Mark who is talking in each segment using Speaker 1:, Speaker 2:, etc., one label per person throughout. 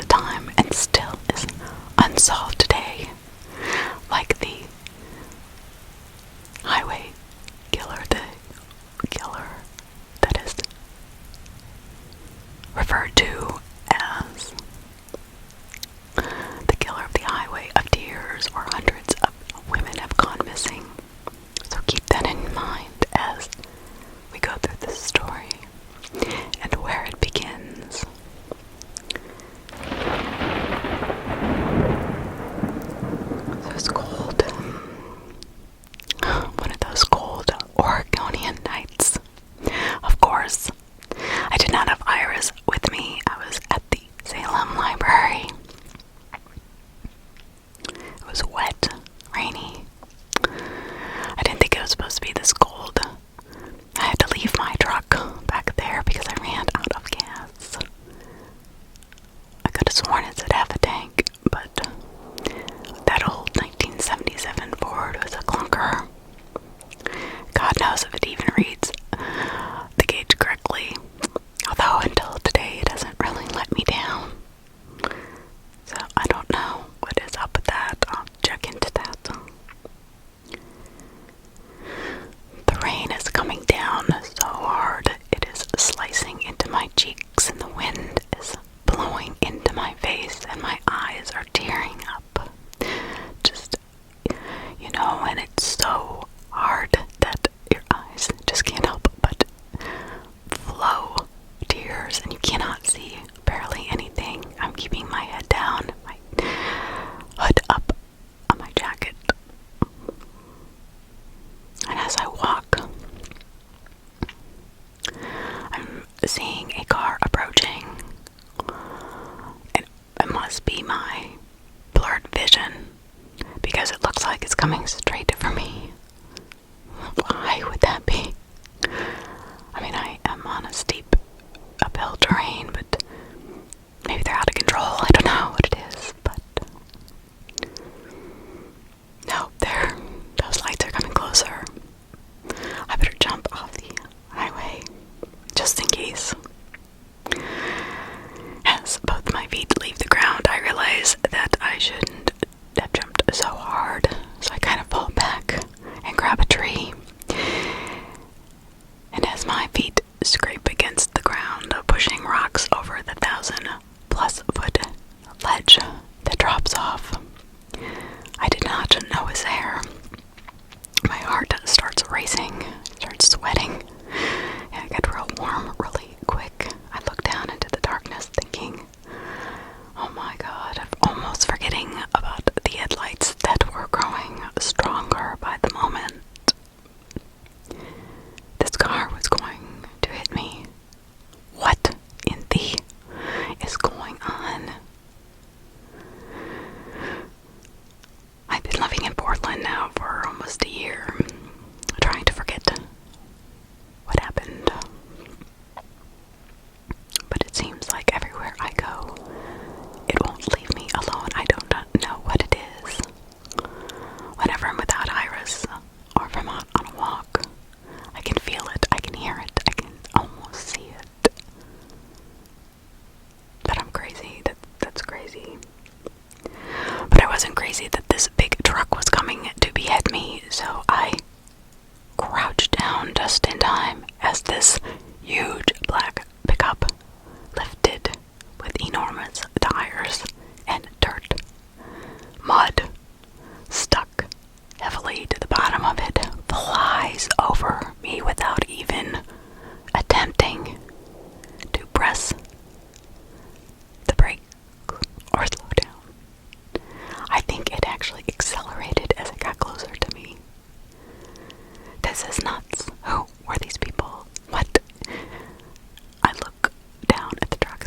Speaker 1: the time and still is unsolved today. Like the highway killer, the killer that is referred to as the killer of the highway of tears, or hundreds of women have gone missing. So keep that in mind as we go through this story and where it begins. So it's cold. One of those cold Oregonian nights. Of course, I did not have Iris with me. I was at the Salem Library. It was wet, rainy. I didn't think it was supposed to be this cold. I had to leave my truck back there because I ran out of gas. I could have sworn it said half a tank, but that old 1977 Ford was a clunker. God knows if it even reads the gauge correctly. Although until today it hasn't really let me down. So I don't know what is up with that. I'll check into that. The rain is coming down so hard it is slicing into my cheeks, and the wind is blowing into my face, and my eyes are tearing up. Just, and it's so hard that your eyes just can't help but flow tears, and you cannot see barely anything. I'm keeping my head down, my hood up on my jacket. And as I walk, I'm seeing a car approaching. And it must be my blurred vision, because it looks like it's coming straight for me. Why would that be? I mean, I am on a steep uphill terrain, but maybe they're out of control. I don't know what it is, but no, those lights are coming closer. I better jump off the highway, just in case. As both my feet leave the ground, I realize that I shouldn't have jumped so hard, so I kind of fall back and grab a tree. And as my feet scrape against the ground, pushing rocks over the 1,000+ foot ledge that drops off, I did not know was there. My heart starts racing, starts sweating, and I get real warm really quick. I look down into the darkness thinking, oh my God, I'm almost forgetting about the headlights that were growing stronger by the moment. This car was going to hit me. What in the is going on? I've been living in Portland now for almost a year, trying to forget what happened. But it seems like everywhere I go, it won't leave me alone. I don't know what it is. Whenever I'm without Iris, or if I'm out on a walk, I can feel it, I can hear it, I can almost see it. But I'm crazy. That's crazy. But I wasn't crazy that this big truck was coming to behead me, so I crouched down just in time as this huge black pickup lifted with enormous tires and dirt, mud, stuck heavily to the bottom of it, flies over me without even attempting to press the brake or slow down. I think it actually accelerated as it got closer to me. This is nuts. Who were these people? What? I look down at the truck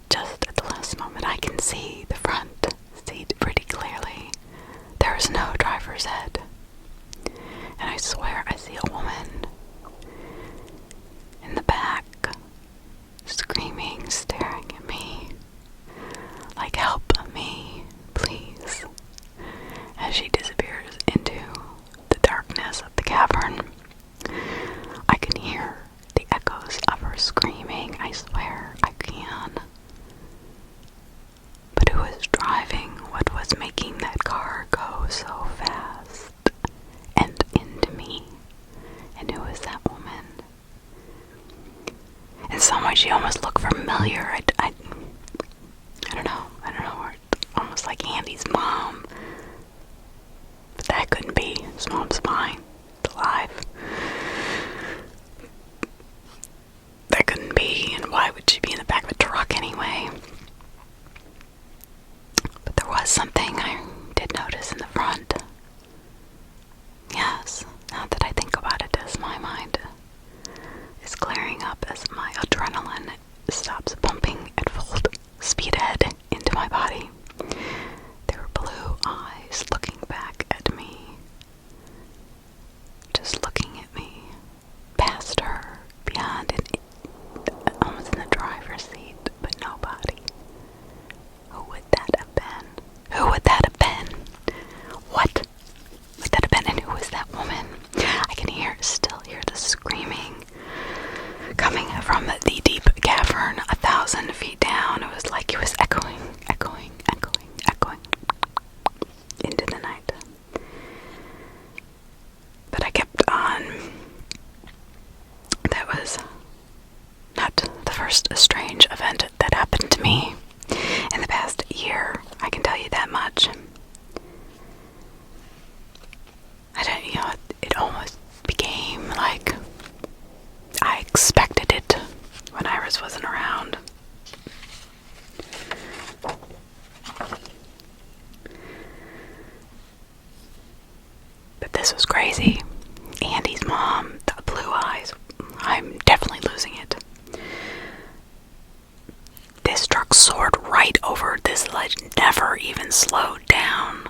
Speaker 1: just at the last moment. I can see the front seat pretty clearly. There is no driver's head. And I swear I see a woman in the back, screaming, staring at me, like, help me, please, as she disappears into the darkness of the cavern. I can hear the echoes of her screaming. I swear I can. was making that car go so fast and into me. And who was that woman? In some way, she almost looked familiar. I don't know. Almost like Andy's mom. But that couldn't be. His mom's fine. Alive. That couldn't be. And why would she be in the back of a truck anyway? But there was something I did notice in the front. Yes, now that I think about it, as my mind is clearing up, as my adrenaline stops pumping at full speed ahead into my body, there were blue eyes looking back at me. Just looking at me, past her, beyond, and almost in the driver's seat, but nobody. Who would that have been? Who would that have been? What would that have been? And who was that woman? I can still hear the screaming coming from the deep cavern 1,000 feet down. It was like it was echoing into the night. But I kept on. That was not the first strange event that happened to me in the past year. I can tell you that much. It almost became like I expected it when Iris wasn't around. But this was crazy. Andy's mom, the blue eyes, I'm definitely losing it. This truck soared right over this ledge, never even slowed down.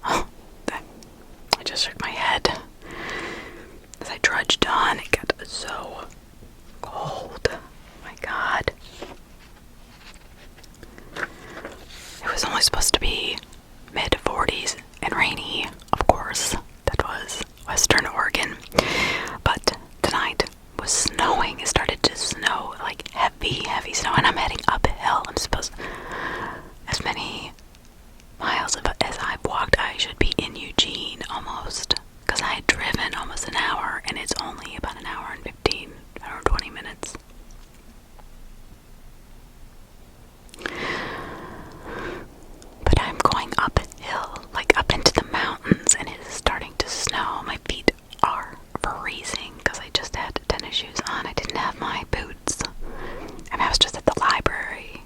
Speaker 1: Oh, I just shook my head. As I trudged on, it got so cold. My God. It was only supposed to be mid-40s and rainy, of course. That was Western Oregon. But tonight was snowing. It started to snow, like heavy snow, and I'm heading uphill. I'm supposed as many miles as I've walked, I should be in Eugene almost, because I had driven almost an hour, and it's only about an hour and 15 or 20 minutes. But I'm going uphill, like up into the mountains, and it is starting to snow. My feet are freezing because I just had tennis shoes on. I didn't have my boots. I was just at the library,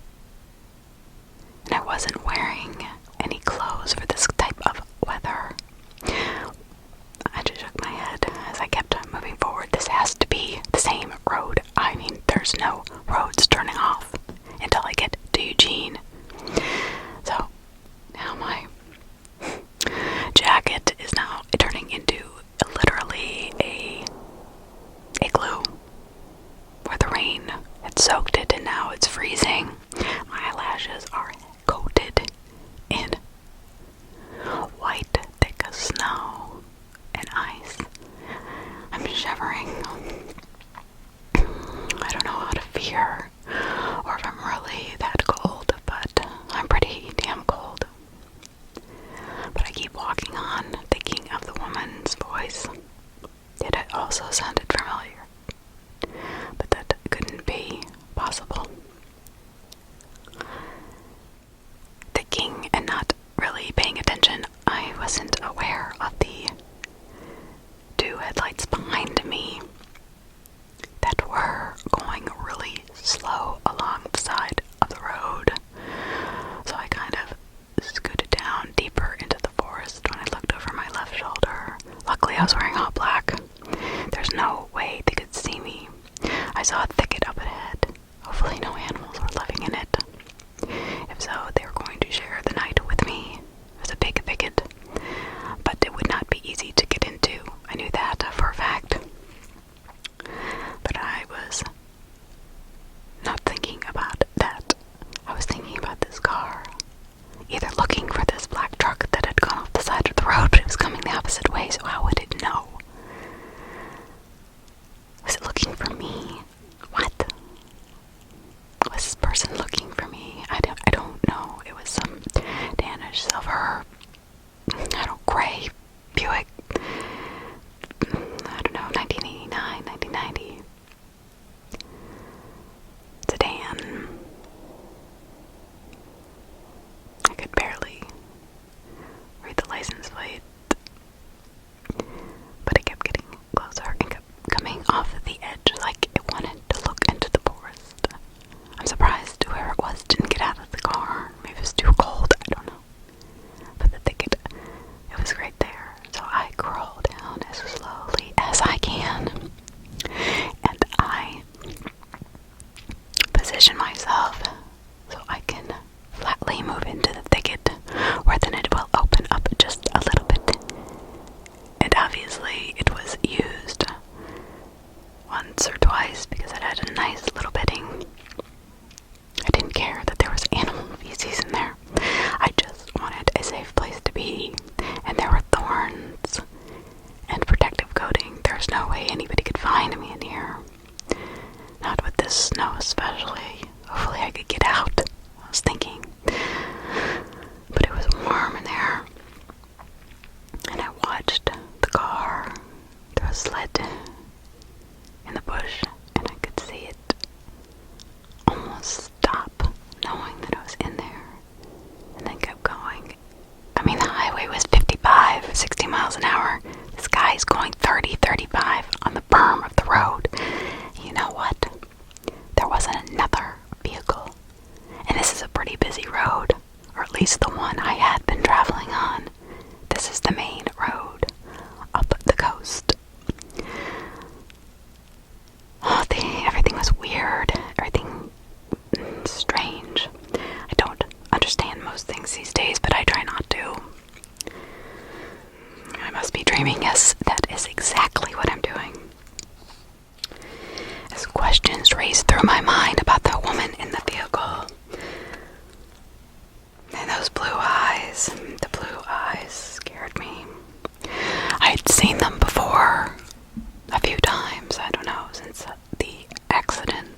Speaker 1: and I wasn't wearing any clothes for this type of weather. I just shook my head as I kept moving forward. This has to be the same road. I mean, there's no roads turning off until I get to Eugene. So now my jacket is now turning into literally a igloo where the rain had soaked it, and now it's freezing. My eyelashes are coated in white, thick snow and ice. I'm shivering. I don't know how to fear or if I'm really that cold, but I'm pretty damn cold. But I keep walking on, thinking of the woman's voice. It also sounded familiar, but that couldn't be possible. Thinking and not really paying attention, I wasn't aware of the two headlights behind me that were going really slow along the side of the road. So I kind of scooted down deeper into the forest when I looked over my left shoulder. Luckily, I was wearing all black. There's no way they could see me. I saw a thicket up ahead. Hopefully no animals were living in it. If so, they were going to share the night with me. It was a big thicket. pretty busy road, or at least the one I had been traveling on. This is the main road up the coast. Everything was weird, everything strange. I don't understand most things these days, but I try not to. I must be dreaming. Yes, that is exactly what I'm doing. As questions raced through my mind about the woman in the vehicle, and those blue eyes, the blue eyes scared me. I'd seen them before a few times, I don't know, since the accident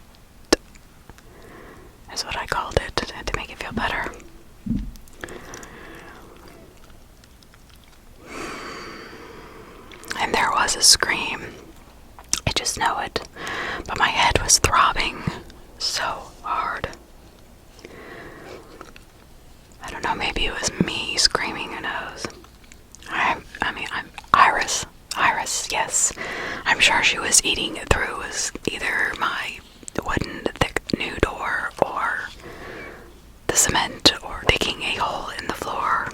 Speaker 1: is what I called it to make it feel better. And there was a scream. I just know it, but my head was throbbing so hard. I don't know, maybe it was me screaming, who knows. I'm Iris, yes. I'm sure she was eating through either my wooden thick new door or the cement or digging a hole in the floor.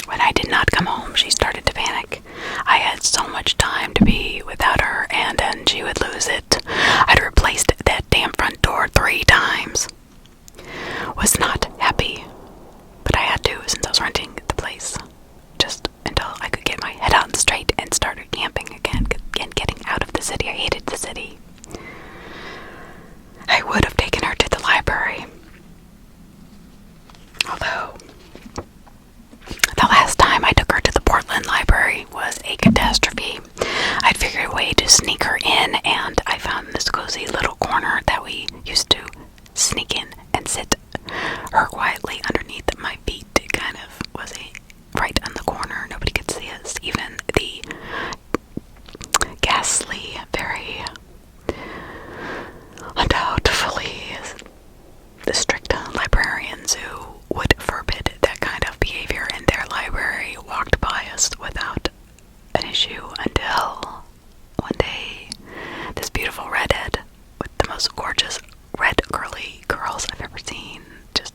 Speaker 1: When I did not come home, she started to panic. I had so much time to be without her, and then she would lose it. I'd replaced that damn front door 3 times. Was not happy, but I had to since I was renting the place. Just until I could get my head out straight and started camping again and getting out of the city. I hated the city. I would have taken her to the library. Although, the last time I took her to the Portland Library was a catastrophe. I'd figured a way to sneak her in, and I found this cozy little corner that we used to sneak in and sit her quietly underneath my feet. It kind of was right on the corner. Nobody could see us. Even the ghastly, very undoubtedly strict librarians who would forbid that kind of behavior in their library walked by us without an issue until one day this beautiful redhead with the most gorgeous red curly curls I've ever seen, just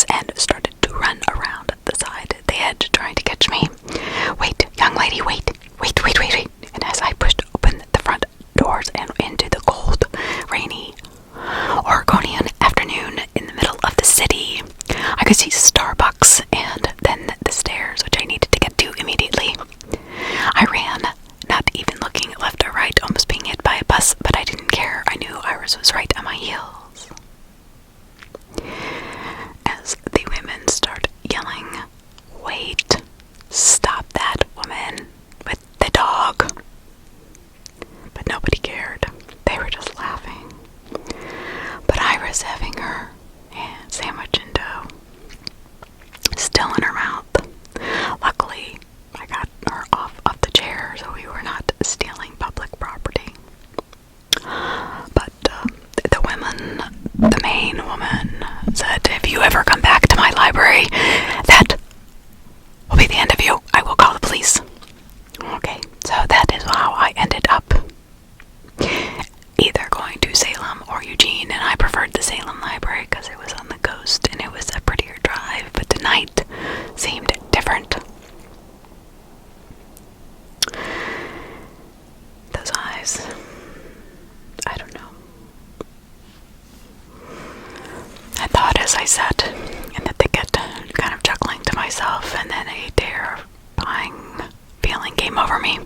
Speaker 1: dogs and started to run around the side of the edge trying to catch me. "Wait, young lady, wait. And as I pushed open the front doors and into the cold, rainy Oregonian afternoon in the middle of the city, I could see Starbucks and then the stairs, which I needed to get to immediately. I ran, not even looking left or right, almost being hit by a bus, but I didn't care. I knew Iris was right on my heels. As the women start yelling, "Wait, stop that woman with the dog." But nobody cared. They were just laughing. But Iris, having her hand sandwich in dough still in her mouth. Luckily, I got her off of the chair so we were not stealing public property. But the main woman said, "If you ever come back to my library, that will be the end of you. I will call the police." Okay, so that is how I ended up either going to Salem or Eugene, and I preferred the Salem library because it was on the coast and it was a prettier drive, but the night seemed different. Those eyes, I don't know. I thought as I sat in the thicket, kind of chuckling to myself, and then a terrifying feeling came over me.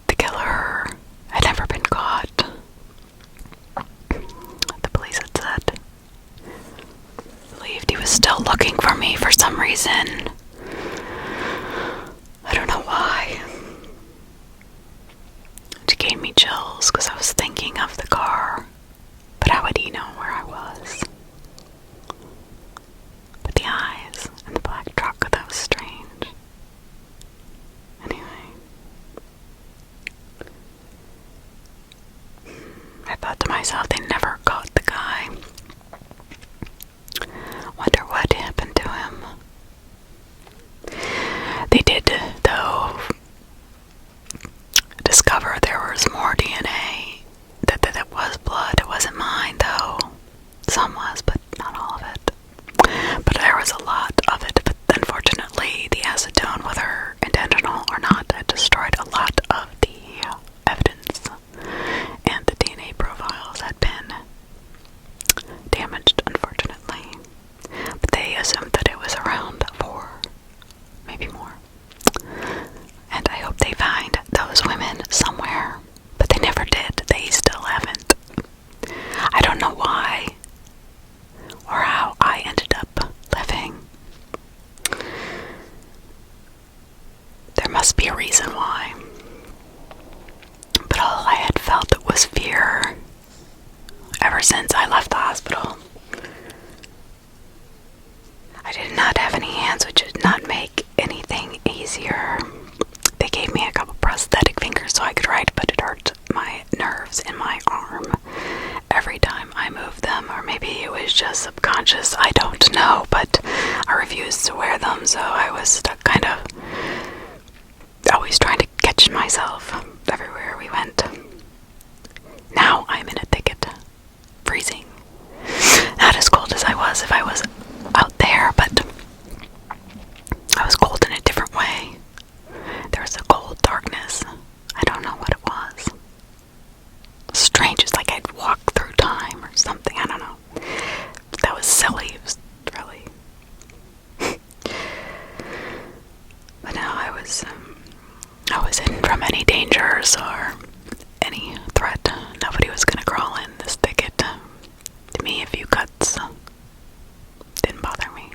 Speaker 1: The killer had never been caught. The police had said. Believed he was still looking for me for some reason. I don't know why. It gave me chills because I was thinking of the car. But how would he know where I was? But the eyes and the black truck, that was strange. Anyway. I thought to myself, they never caught the guy. Wonder what happened to him. They did, though, discover there was more DNA. That was blood. It wasn't mine, though. Some was, but not all of it. But there was a lot of it. But unfortunately, the acetone, whether intentional or not, had destroyed a lot of the evidence. And the DNA profiles had been damaged, unfortunately. But they assumed that it was around 4, maybe more. And I hope they find those women somewhere. But they never did. They still haven't. I don't know why or how I ended up living. There must be a reason why. But all I had felt was fear ever since I left the hospital. I did not have any hands, which did not make anything easier. They gave me a couple prosthetic fingers so I could write, but it hurt my nerves in my arm every time I moved them, or maybe it was just subconscious, I don't know, but I refused to wear them, so I was stuck kind of always trying to catch myself everywhere we went. Now I'm in a thicket, freezing. Not as cold as I was if I was out there, but I was cold in a different way. There was a cold darkness. I don't know what it was. Strange, it's like I'd walk through time or something, I don't know. That was silly, it was really. But now I was hidden from any dangers or any threat. Nobody was gonna crawl in this thicket. To me, a few cuts didn't bother me.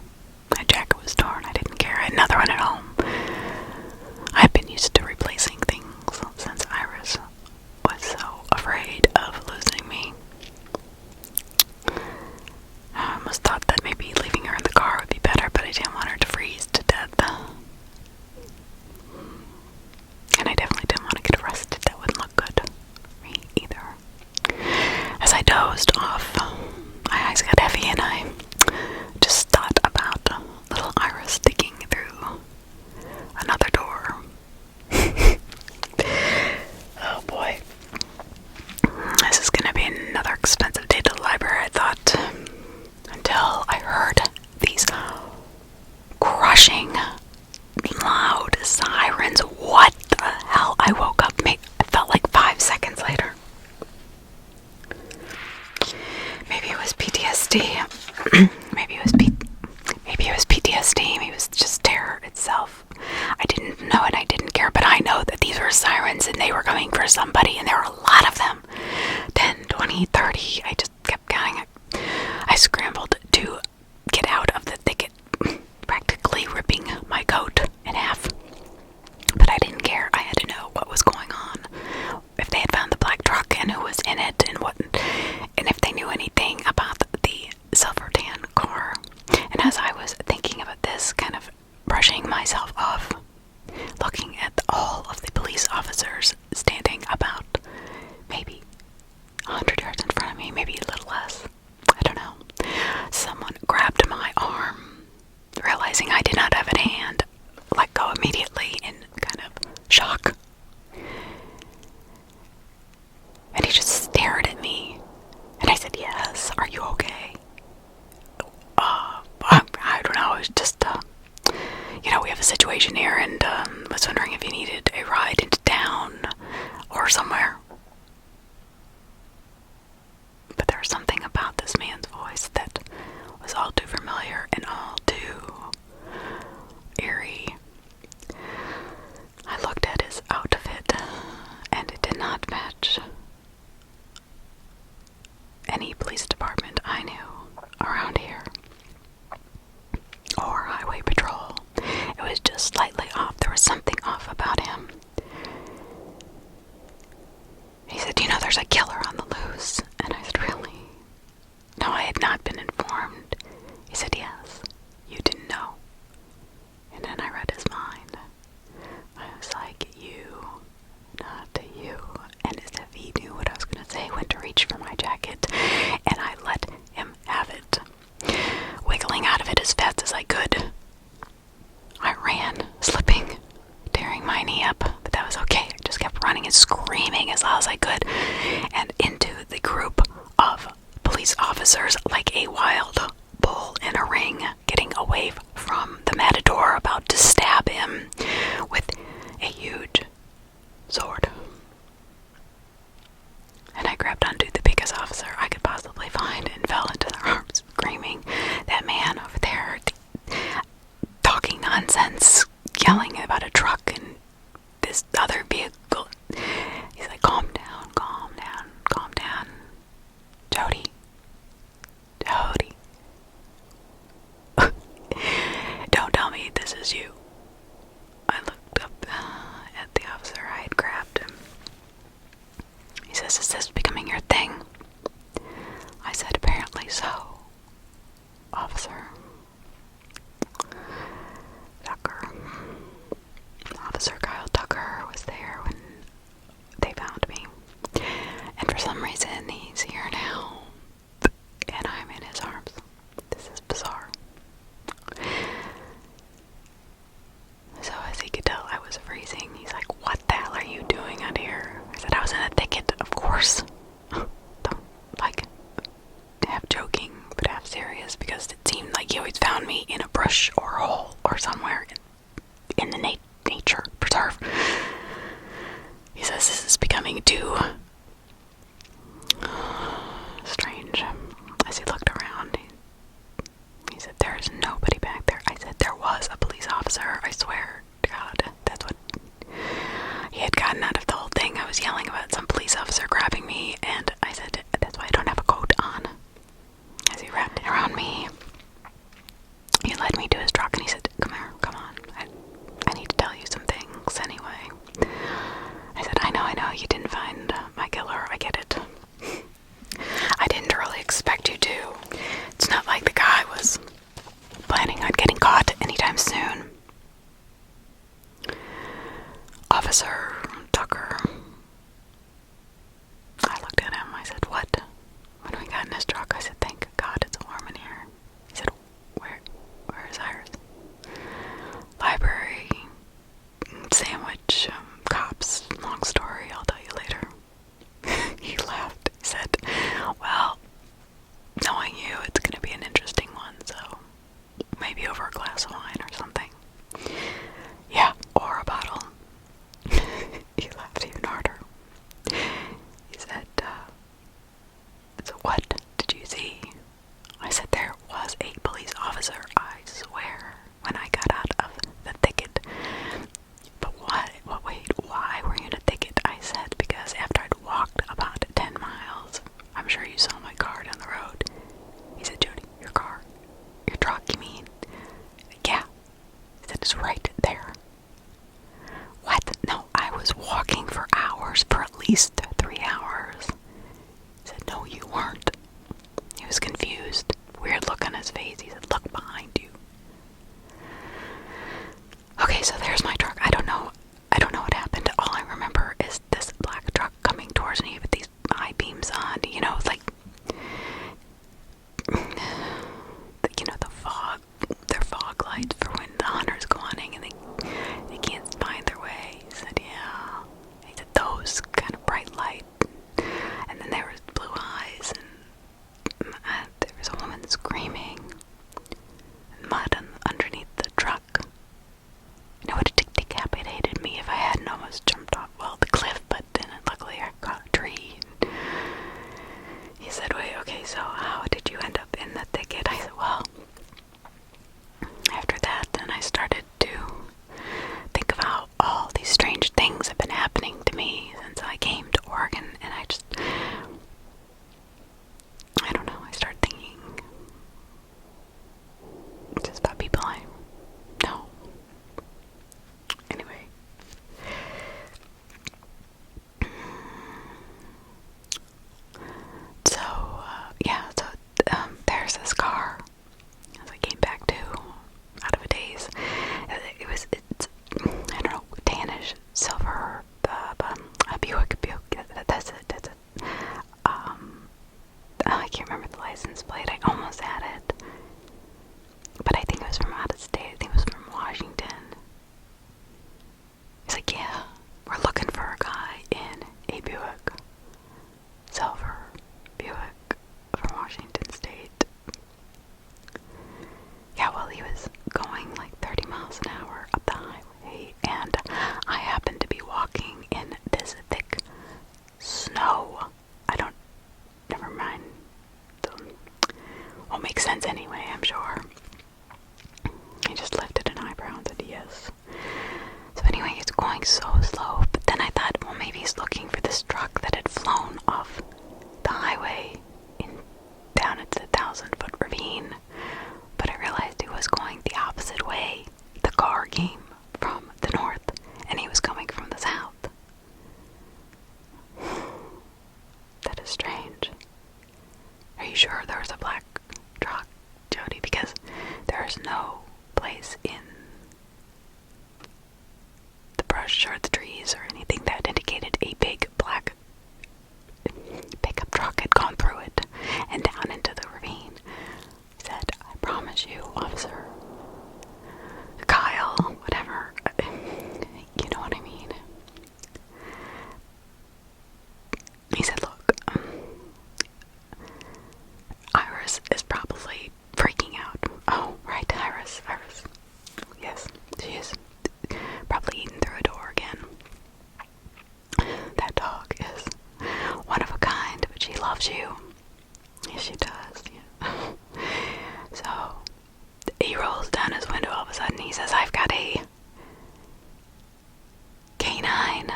Speaker 1: My jacket was torn, I didn't care. I had another one at home. I've been used to replacing things since Iris was so afraid of losing me. I almost thought that maybe leaving her in the car would be better, but I didn't want her to freeze to death. And I definitely didn't want to get arrested. That wouldn't look good for me either. As I dozed off, my eyes got heavy and I just thought about little Iris sticking through sirens and they were coming for somebody, and there were a lot of them. 10, 20, 30. I just kept counting. I scrambled to get out of the thicket, practically ripping my coat in half. But I didn't care. I had to know what was going on. If they had found the black truck and who was in it and what, and if they knew anything about the silver tan car. And as I was thinking about this, kind of brushing myself off, looking at all of the police officers standing about maybe 100 yards in front of me, maybe a little less, I don't know, someone grabbed my arm, realizing I did not have a hand, let go immediately in kind of shock. And he just stared at me. And I said, "Yes, are you okay?" I don't know, it's just, we have a situation here, and was wondering if you needed a ride into town or somewhere. But there was something about this man's voice that was all too familiar and all too eerie. I looked at his outfit, and it did not match any police department I knew around here, or highway patrol. It was just slightly off. There was something off about him. He said, "There's a killer on the loose." And I said, "Really?" No, I had not been informed. He said, "Yes, you didn't know." And then I read his mind. I was like, "You, not you." And as if he knew what I was going to say, went to reach for my jacket, and I let him have it, wiggling out of it as fast as I could. I ran, slipping, tearing my knee up, but that was okay. I just kept running and screaming as loud as I could, and into the group of police officers like a wild bull in a ring, getting away from the matador about to stab him with a huge sword. And I grabbed onto the biggest officer I could possibly find and fell into their arms, screaming. That man over there, talking nonsense, yelling about a truck and this other vehicle. He's like, calm down, calm down, calm down. Jody. Jody. Don't tell me this is you. I looked up at the officer I had grabbed him. He says, "Is this becoming your thing?" I said, "Apparently so, officer." Officer Kyle Tucker was there when they found me. And for some reason, he's here now. And I'm in his arms. This is bizarre. So as he could tell, I was freezing. He's like, "What the hell are you doing out here?" I said, "I was in a thicket, of course." Don't, half joking, but half serious, because it seemed like he always found me in a brush or a hole or somewhere in the nature preserve. He says, "This is becoming too strange." As he looked around, he said, "There is nobody back there." I said, "There was a police officer, I swear to God." That's what he had gotten out of the whole thing. I was yelling about some police officer grabbing me, and I said, "That's why I don't have a coat on." As he wrapped it around me, he led me to his truck, and he said, "Come here, come on. I need to tell you some things anyway." I said, I know, you didn't find my killer. I get it. I didn't really expect you to. It's not like the guy was planning on getting caught anytime soon." Officer Tucker. I looked at him. I said, "What?" When we got in his truck, I said, "Thank God it's warm in here." He said, Where is Iris?" "Library, sandwich, cops, long story, I'll tell you later." He laughed. He said, "Well, knowing you, it's going to be an interesting one, so maybe over a glass of wine or something." "Yeah, or a bottle." least 3 hours. He said, no, you weren't. He was confused. Weird look on his face. He said, look behind you. Okay, so there's my truck. I don't know what happened. All I remember is this black truck coming towards me with these high beams on. You know, like, the fog. They're fog lights for when the hunters go hunting and they can't find their way. He said, yeah. He said, those kind of bright light. And then there was blue eyes, and there was a woman screaming, and mud underneath the truck. It would have decapitated me if I hadn't almost jumped off, the cliff, but then luckily I caught a tree. He said, wait, okay, so how did you end up in the thicket? I said, well, after that, then I started to think about all these strange things have been happening to me since I came to Oregon, and I don't know, I started thinking just about people I know. Anyway. There's this car as I came back to out of a daze. It's I don't know, tannish silver, a Buick, that's it. I can't remember the license plate. I almost had it, but I think it was from out of state. I think it was from Washington. He's like, yeah, we're looking for a guy in a Buick, silver Buick from Washington State. Yeah, well, he was going like 30 miles an hour up the highway, and I happened to be walking in this thick snow. Never mind. Won't make sense anyway, I'm sure. He just lifted an eyebrow and said yes. So anyway, it's going so slow, but then I thought, well, maybe he's looking for this truck that had flown off the highway down into the 1,000-foot ravine. But I realized he was going the opposite way. The car came from the north, and he was coming from the south. That is strange. Are you sure there was a black truck, Jody? Because there is no place in the brush or the trees or anything that indicated a big black pickup truck had gone through it and down into the ravine. He said, I promise you, officer Kyle, whatever, you know what I mean. He said, look, Iris is probably freaking out. Oh, right, Iris. Yes, she is probably eating through a door again. That dog is one of a kind, but she loves you. Yes, she does. Yeah. So, he rolls down his window all of a sudden. He says, I've got a canine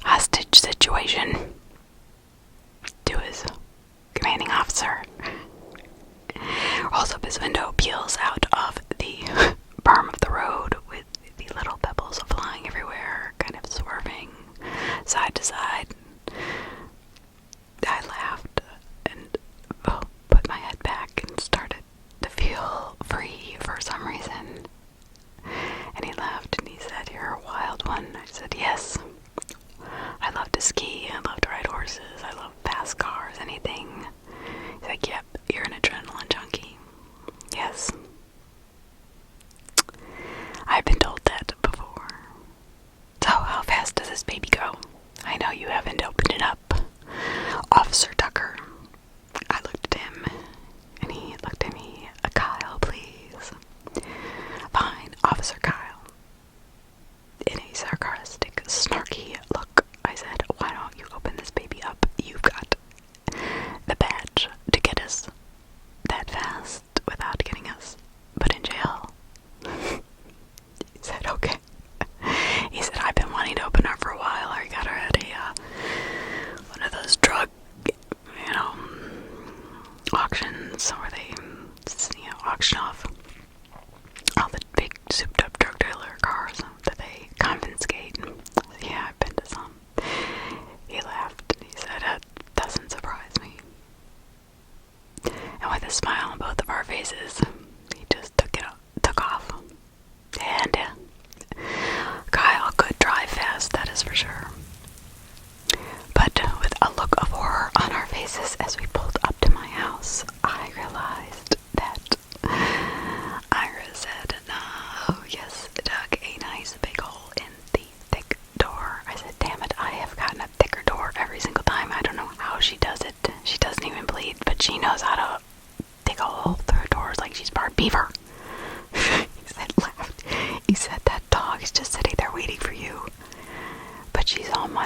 Speaker 1: hostage situation, to his commanding officer. Rolls up his window, peels out of the berm of the road with the little pebbles flying everywhere, kind of swerving side to side. I laughed and put my head back and started to feel free for some reason. And he laughed and he said, you're a wild one. I said, yes. I love to ski, I love to ride horses, I love fast cars, anything. He's like, yep, you're an adrenaline junkie. Yes. I've been told that before. So, how fast does this baby go? I know you haven't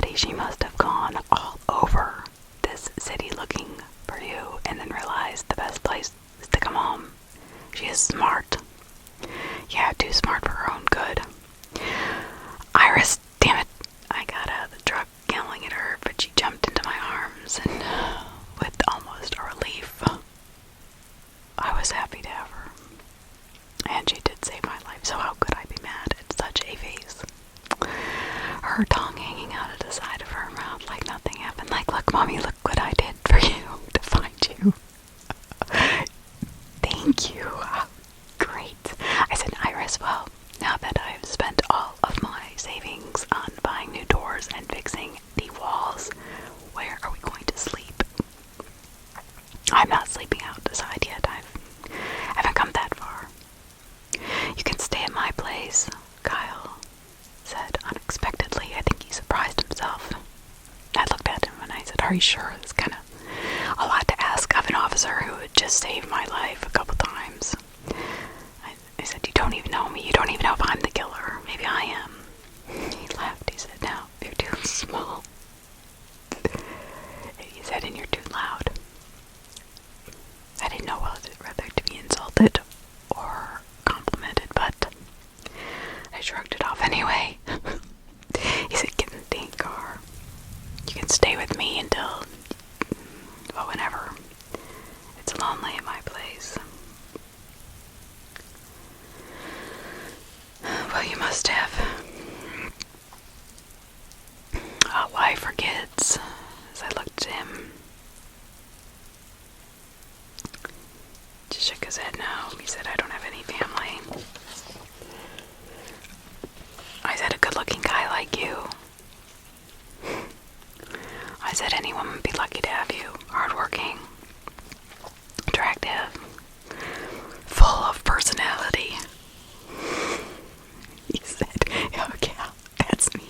Speaker 1: body. She must have gone all over this city looking for you and then realized the best place is to come home. She is smart. Yeah, too smart for her own good. Iris, damn it. I got out of the truck yelling at her, but she jumped into my arms and with almost a relief, I was happy to have her. And she did save my life, so how could I be mad at such a face? Her tongue hanging out of the side of her mouth like nothing happened. Like, look, Mommy, look what I did for you to find you. Thank you. Great. I said, Iris, well, now that I've spent all of my savings on buying new doors and fixing the walls, where are we going to sleep? I'm not sleeping outside yet. I haven't come that far. You can stay at my place, Kyle said unexpectedly. I think he surprised himself. I looked at him and I said, are you sure? It's kind of a lot to ask of an officer who had just saved my life a couple times. I said, you don't even know me. You don't even know if I'm the killer. Maybe I am. He laughed. He said, no, you're too small. He said, and you're too loud. I didn't know whether to be insulted or complimented, but I shrugged it off anyway. He said, get in the dang car. You can stay with me until, well, whenever. It's lonely at my place. Well, you must have a wife or kids. As I looked at him, just shook his head no. He said, I don't have any family. I said, a good-looking guy like you. I said, any woman would be lucky to have you. Hardworking, attractive, full of personality. He said, oh yeah, that's me.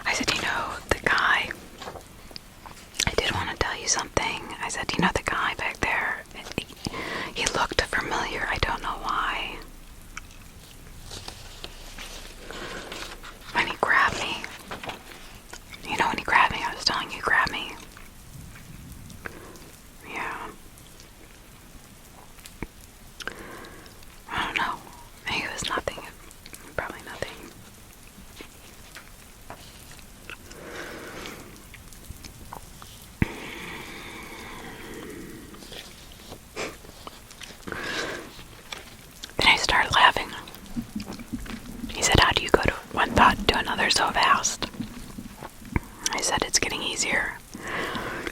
Speaker 1: I said, you know, the guy, I did want to tell you something. I said, you know, the guy back there, he looked familiar. I don't know why. When he grabbed me, you know, when he grabbed me, I was telling you, grab me. Yeah. I don't know. Maybe it was nothing. Probably nothing. Then I started laughing. He said, how do you go to one thought to another so fast? I said, it's getting easier.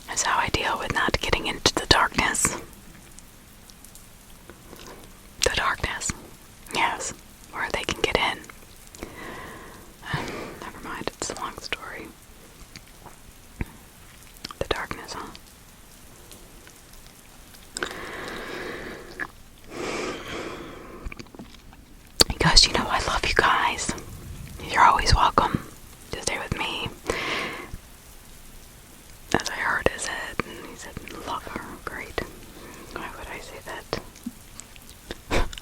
Speaker 1: That's how I deal with not getting into the darkness. The darkness. Yes, where they can get in. Never mind, it's a long story. The darkness, huh? He goes, you know, I love you guys. You're always welcome to stay with me. As I heard his head, and he said, love her. Great. Why would I say that?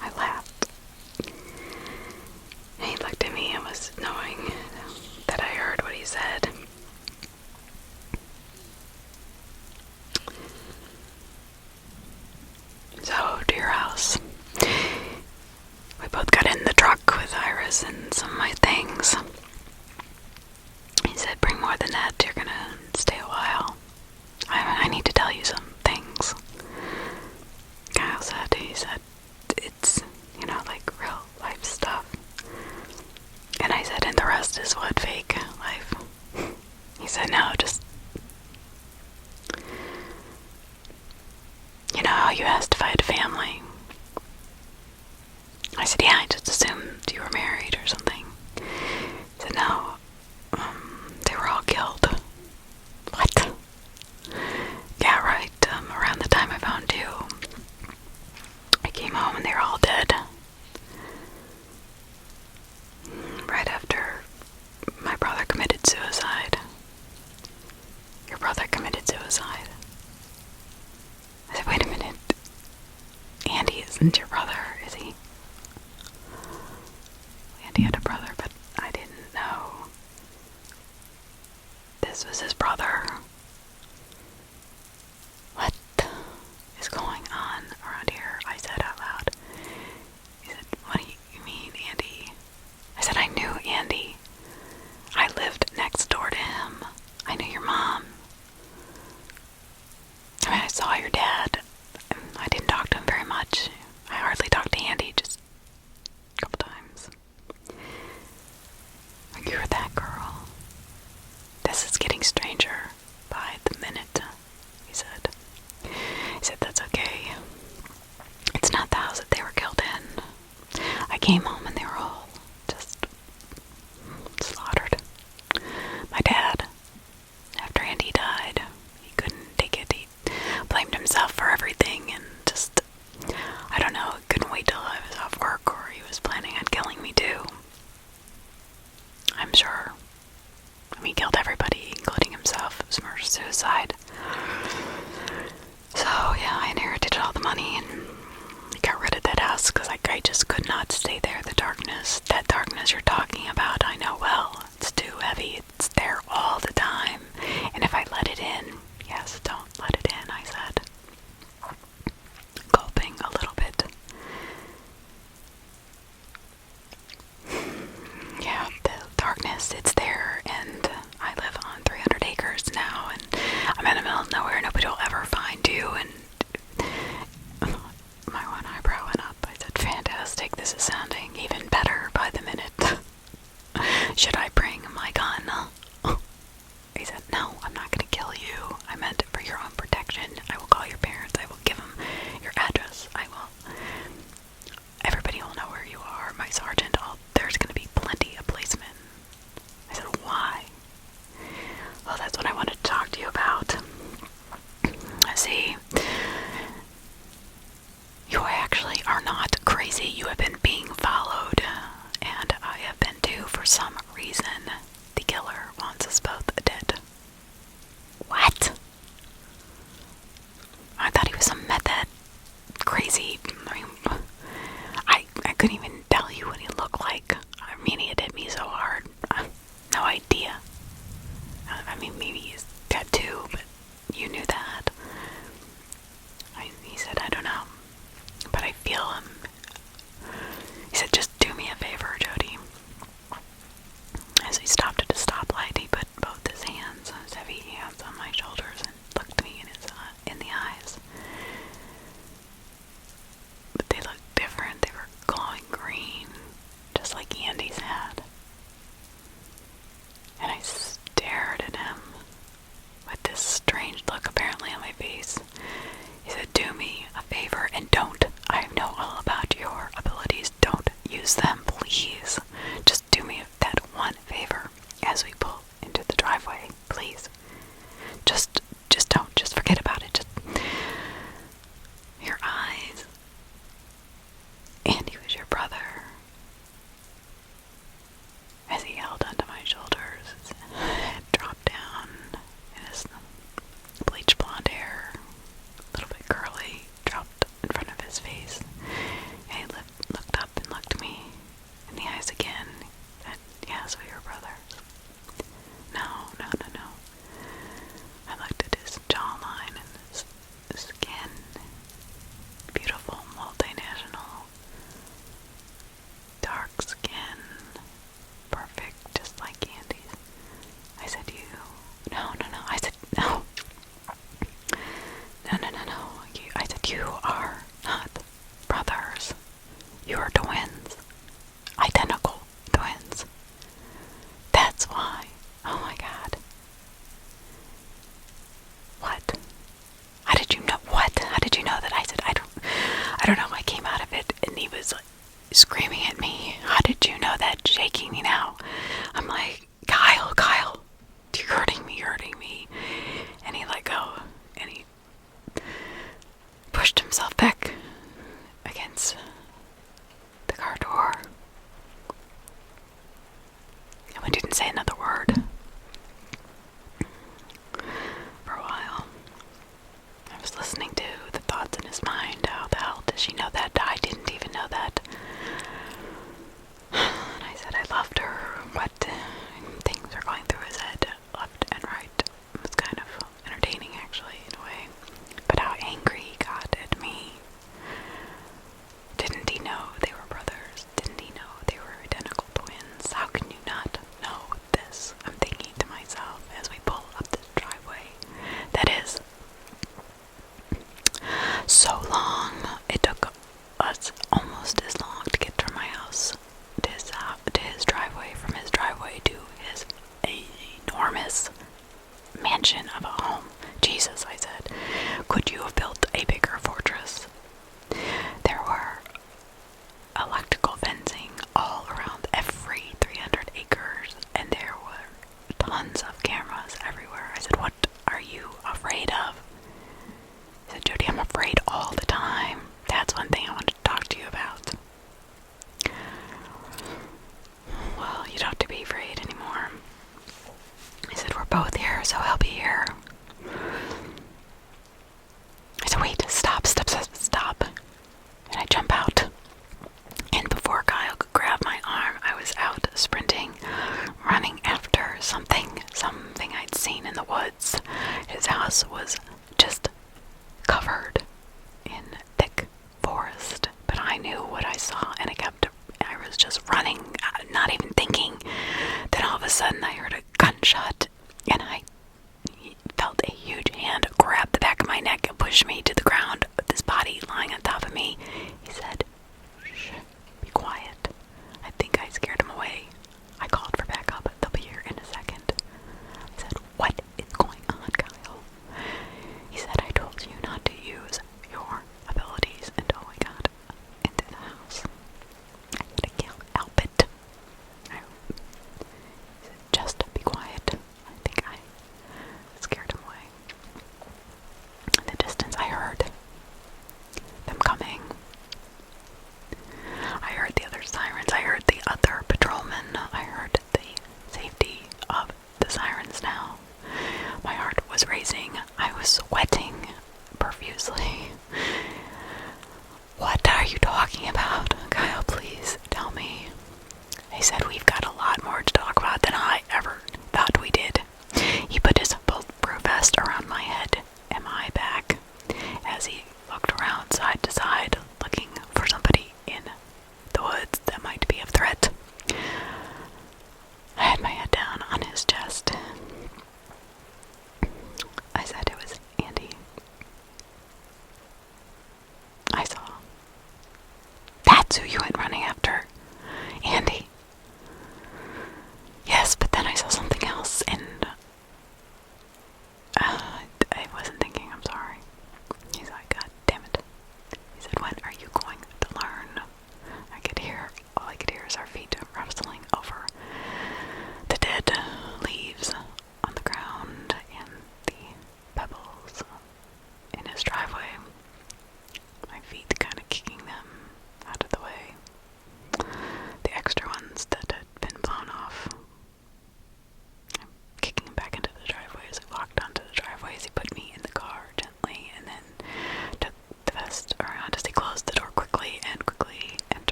Speaker 1: I laughed. And he looked at me and was knowing that I heard what he said. So, to your house. We both got in the truck with Iris and some of my things. He said, bring more than that. You're gonna stay a while. I need to tell you some things. Kyle said, he said, it's, you know, like real life stuff. And I said, and the rest is what, fake life? He said, no, just, you know how you asked if I had a family? I said, yeah, I just assumed you were married or something. He said, no, they were all killed. What? Yeah, right, around the time I found you. I came home and they were all dead. Right after my brother committed suicide. Your brother committed suicide. I said, wait a minute. Andy isn't your brother, is he? Andy had a brother, but I didn't know this was his brother. What is going on around here? I said out loud. He said, what do you mean, Andy? I said, I knew Andy. I lived next door to him. I knew your mom. I mean, I saw your dad. I didn't talk to him very much. I hardly talked to Andy, just a couple times. You're that girl. This is getting stranger by the minute, he said. He said, that's okay. It's not the house that they were killed in. I came home and they were all just slaughtered. My dad, after Andy died, he couldn't take it. He blamed himself for everything and just, I don't know, couldn't wait till I was off work, or he was planning on killing me too. I'm sure. I mean, he killed everybody, including himself. It was murder-suicide. So, yeah, I inherited all the money and got rid of that house because I just could not stay there. The darkness, that darkness you're talking about, I know well. It's too heavy. It's there all the time. And if I let it in, yes, don't let it in, I said, gulping a little bit. Yeah, the darkness, it's there, and I live on 300 acres now, and I'm in the middle of nowhere. Nobody will ever find you. And my one eyebrow went up. I said, fantastic, this is sounding even better by the minute. Should I bring my gun? He said, no, I'm not going to kill you. I meant for your own protection. I will call your parents. I will give them your address. Everybody will know where you are. My sergeant, there's going to be plenty of policemen. I said, why? Well, that's what I wanted to talk to you about. See, you actually are not crazy. You have been being followed, and I have been too for some reason. The killer wants us both dead. What? I thought he was some method crazy. I mean, I couldn't even tell you what he looked like. I mean, he had hit me so hard. No idea. I mean, maybe he's tattoo, but you knew that. He said, I don't know, but I feel him. He said, just do me a favor, Jody. As he stopped at a stoplight, he put both his hands, his heavy hands, on my shoulders and looked me in the eyes. But they looked different. They were glowing green, just like Andy's had. And I stared at him with this strange look apparently on my face. He said, do me a favor and don't. I know all about your abilities. Don't use them, please. Just do me that one favor as we pull into the driveway, please. Just don't. Just forget about it. Just your eyes. Andy was your brother. As he held onto my shoulders, his head dropped down, and his bleach blonde hair, a little bit curly, dropped in front of his face. And he looked up and looked me in the eyes again. And yes, we were brothers. No. I looked at his jawline and his skin. Beautiful, multinational, dark skin. Perfect, just like Andy's. I said, no. I said, no. No. I said, you are not brothers. You are twins. Identical twins. That's why. Oh my God. What? How did you know? What? How did you know that? I said, I don't know. I came out of it and he was like screaming at me. How did you know that? Shaking me now. I'm like, Kyle, you're hurting me. And he let go and he pushed himself back against the car door. And we didn't say another word for a while. I was listening to the thoughts in his mind. How the hell does she know that? I didn't even know that. And I said,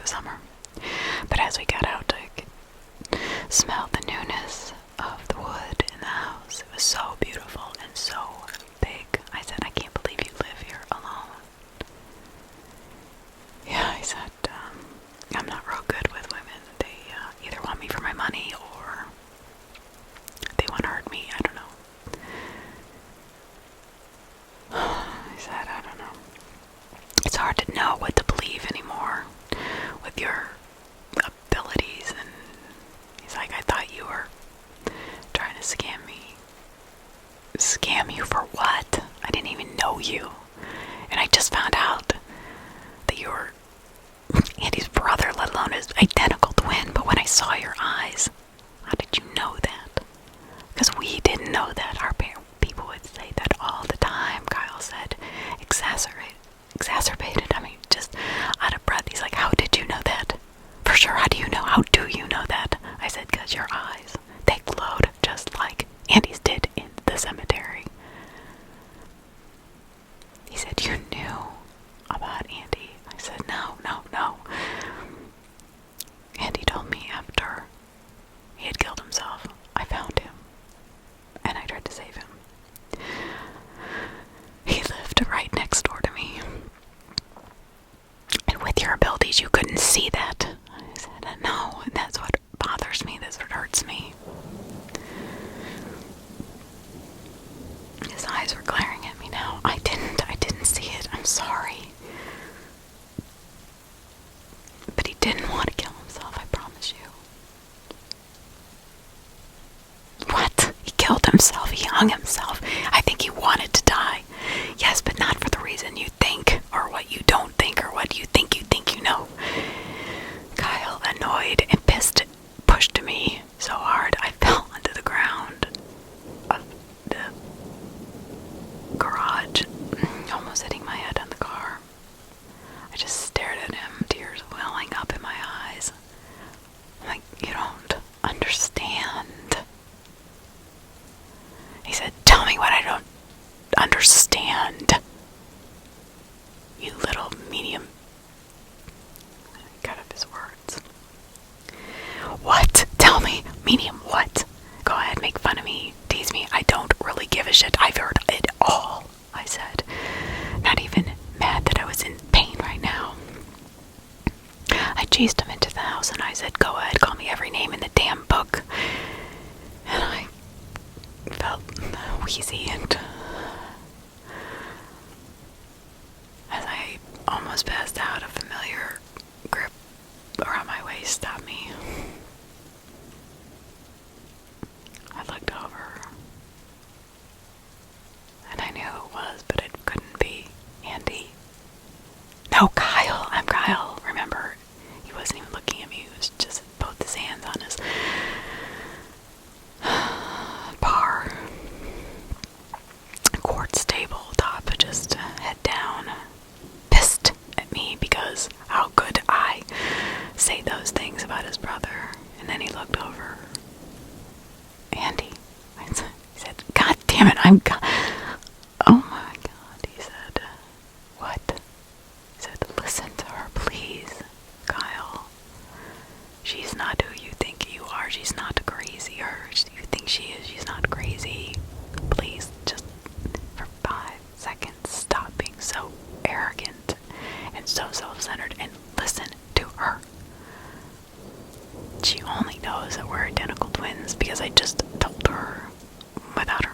Speaker 1: the summer. But as we got out, I could smell the newness of the wood in the house. It was so beautiful and so big. I said, I can't believe you live here alone. Yeah, I said, I'm not real good with women. They either want me for my money or they want to hurt me. I don't know. I said, I don't know. It's hard to know what to believe anymore with your abilities. And he's like, I thought you were trying to scam me. Scam you for what? I didn't even know you. And I just found out that you were Andy's brother, let alone his identical twin. But when I saw your eyes, how did you know that? Because we didn't know that. Our people would say that all the time. Kyle said, exacerbated. I mean, just out of breath. He's like, how did you know that? For sure, how do you know? How do you know that? I said, because your eyes, they glowed just like Andy's did in the cemetery. He said, you knew about Andy. I said, no. Andy told me after he had killed himself, I found him, and I tried to save him. He lived right next door to me. And with your abilities, you couldn't see that. I said, no, and that's what bothers me, that's what hurts me. His eyes were glaring at me now. I didn't see it. I'm sorry. But he didn't want to kill himself, I promise you. What? He killed himself. He hung himself. I think he wanted to die. Yes, but not for the reason you think, or what you don't think, or what you think you know. Kyle, annoyed and pissed, pushed me so hard I fell onto the ground of the garage, almost hitting my head on the car. I just stared at him, tears welling up in my eyes. I'm like, you don't understand. He said, tell me what I don't understand. You little medium. I cut up his words. What? Tell me. Medium what? Go ahead, make fun of me, tease me. I don't really give a shit. I've heard it all, I said. Not even mad that I was in pain right now. I chased him into the house and I said, go ahead, call me every name in the damn book. And I felt wheezy, and as I almost passed out, a familiar grip around my waist stopped me. I looked over, and I knew who it was, but it couldn't be Andy. No, Kyle. I'm Kyle. Remember, he wasn't even looking at me. He was just both his hands on his bar, quartz tabletop, just head down, pissed at me because how could I say those things about his brother? And then he looked over. Andy. He said, God damn it, oh my God. He said, what? He said, listen to her, please, Kyle. She's not who you think you are. She's not crazy, or you think she is. She's not crazy. Please, just for 5 seconds, stop being so arrogant and so self-centered and listen to her. She only knows that we're identical twins because I just told her without her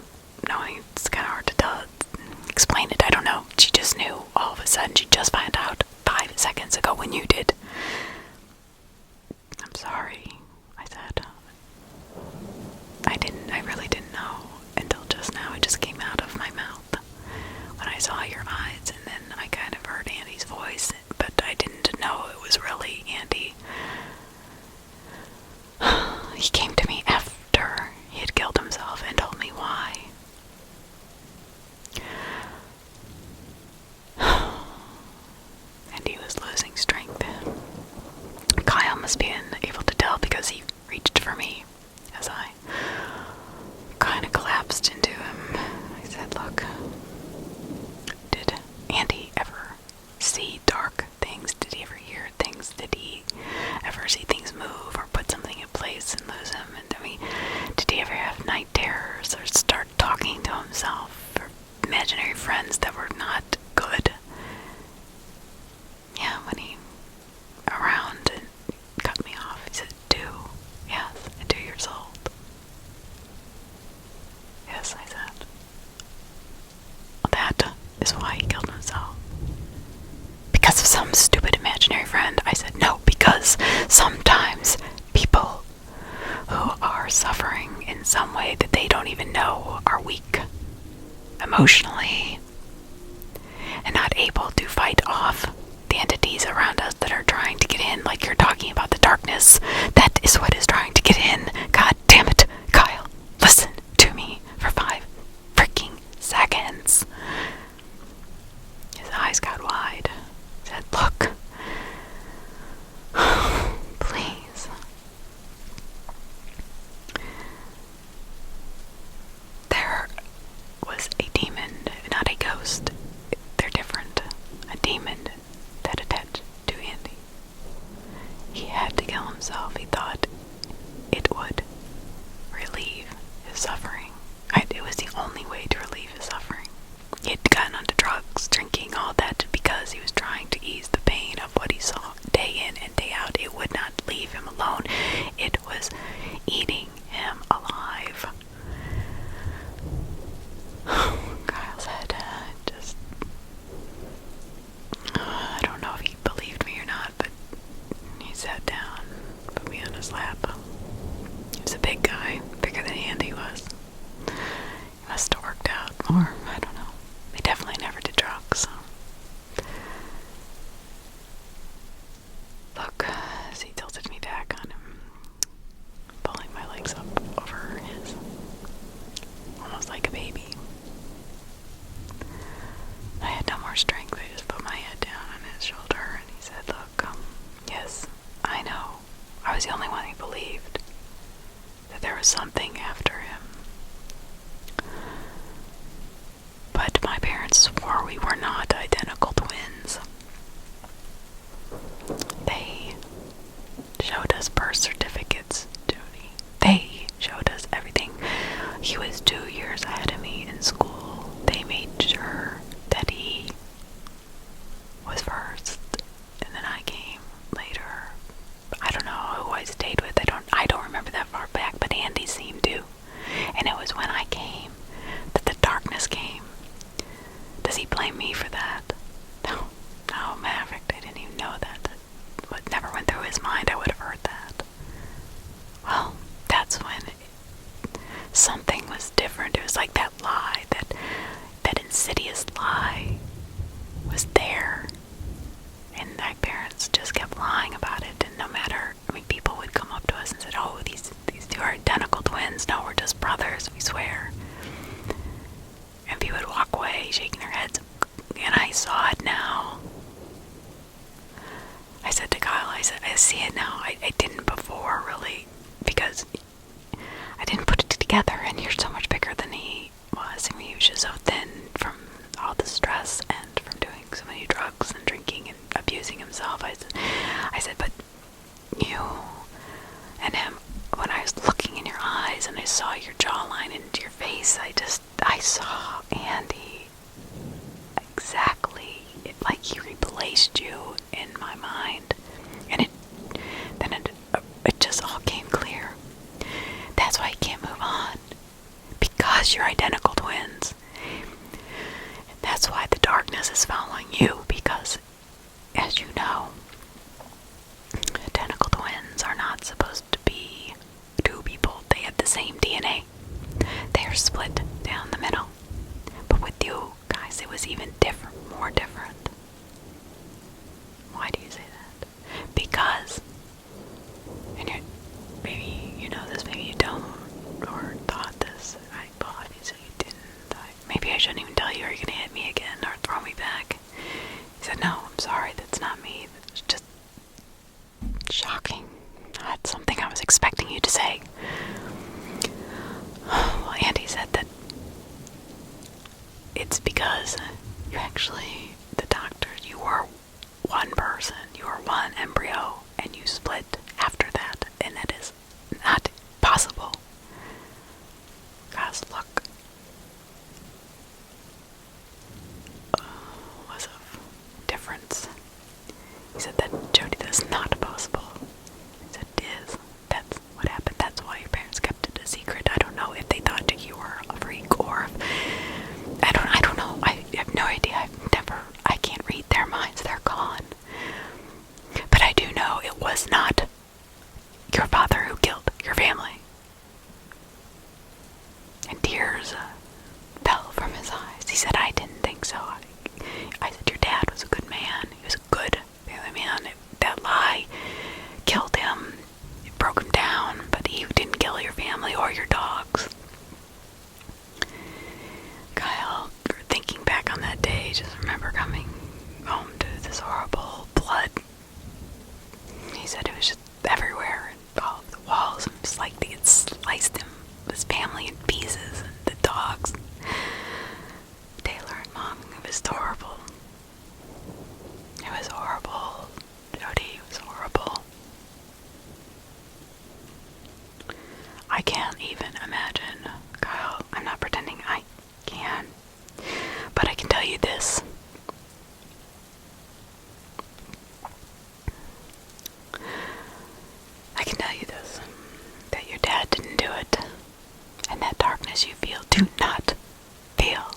Speaker 1: knowing. It's kind of hard to explain it. I don't know. She just knew all of a sudden. She just found out 5 seconds ago when you did. I'm sorry, I said. I really didn't know until just now. It just came out of my mouth when I saw your eyes, and then I kind of heard Andy's voice, but I didn't know it was really Andy. He came to me after he had killed himself and told me why. And he was losing strength. emotionally and not able to fight off the entities around us that are trying to get in, like you're talking about the darkness. That is what is trying to get in. God damn it, Kyle. Listen to me for 5 freaking seconds. His eyes got wide. He said, look. Please. There was a demon, not a ghost. They're different. A demon that attached to Andy. He had to kill himself. He thought it would relieve his suffering. It was the only way to relieve his suffering. He had gotten onto drugs, drinking, all that because he was trying to ease the pain of what he saw day in and day out. It would not leave him alone. It was eating him alive. Kyle said, I don't know if he believed me or not, but he sat down, put me on his lap. He was a big guy, bigger than Andy was. He must have worked out, or I don't know. He definitely never did drugs, so. Look, as he tilted me back on him, pulling my legs up over his, almost like a baby. I had no more strength. I just put my head down on his shoulder, and he said, look, yes, I know. I was the only one who believed that there was something after him. But my parents swore we were not identical twins. They showed us birth certificates, Jody. They showed us everything. He was 2 years ahead of me in school. They made sure that he was first, and then I came later. I don't know who I stayed with. I don't remember that far back, but Andy seemed to. And it was when I came that the darkness came. Does he blame me for that? No, matter of fact, I didn't even know that. What never went through his mind. I would have heard that. Well, that's when something was different. It was like that lie, that insidious lie was there. And my parents just kept lying about it. And no matter, people would come up to us and said, oh, these two are identical twins. No, we're just brothers, we swear. And people would walk away shaking their heads. And I saw it now. I said to Kyle, I see it now. I didn't before, really, because I didn't put it together, and you're so much bigger than he was. I mean, he was just so thin from all the stress and from doing so many drugs and drinking and abusing himself. I said, but you and him, when I was looking in your eyes and I saw your jawline and your face, I saw Andy exactly like he replaced you in my mind. And it just all came clear. That's why I can't move on. Because you're identical twins. And that's why the darkness is following you. Because, as you know, identical twins are not supposed to be two people. They have the same DNA. They are split down the middle. But with you guys, it was even different, more different. Why do you say that? Because, and maybe you know this, maybe you don't, or thought this. Well, obviously you didn't. Maybe I shouldn't even tell you, are you going to hit me again or throw me back? He said, no, I'm sorry, that's not me. It's just shocking. That's something I was expecting you to say. Well, Andy said that it's because you actually, the doctors, you were one person, you were one embryo, and you split after that, and that is not possible. Guys, look. Was of difference. He said that, Jody, that's not possible. I said, it is. That's what happened. That's why your parents kept it a secret. I don't know if they thought that you were a freak or if, I don't know. I have no idea. I can't read their minds. They're gone. But I do know it was not your father who killed your family. And tears fell from his eyes. He said it was just everywhere, and all of the walls, and just like they had sliced his family in pieces, and the dogs. Taylor and Mom, it was horrible. It was horrible. Jody, it was horrible. I can't even imagine. Kyle, I'm not pretending I can. But I can tell you this. That your dad didn't do it. And that darkness you feel, do not feel.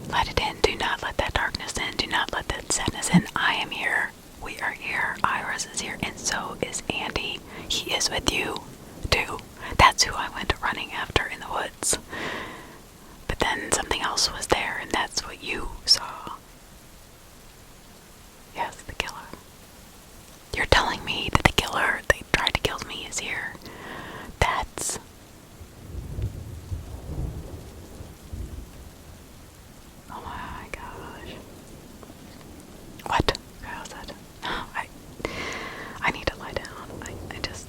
Speaker 1: Let it in. Do not let that darkness in. Do not let that sadness in. I am here. We are here. Iris is here. And so is Andy. He is with you, too. That's who I went running after in the woods. But then something else was there, and that's what you saw. Yes, the killer. You're telling me that the killer that tried to kill me is here. That's... Oh my gosh. What? Kyle said. No, I need to lie down. I just...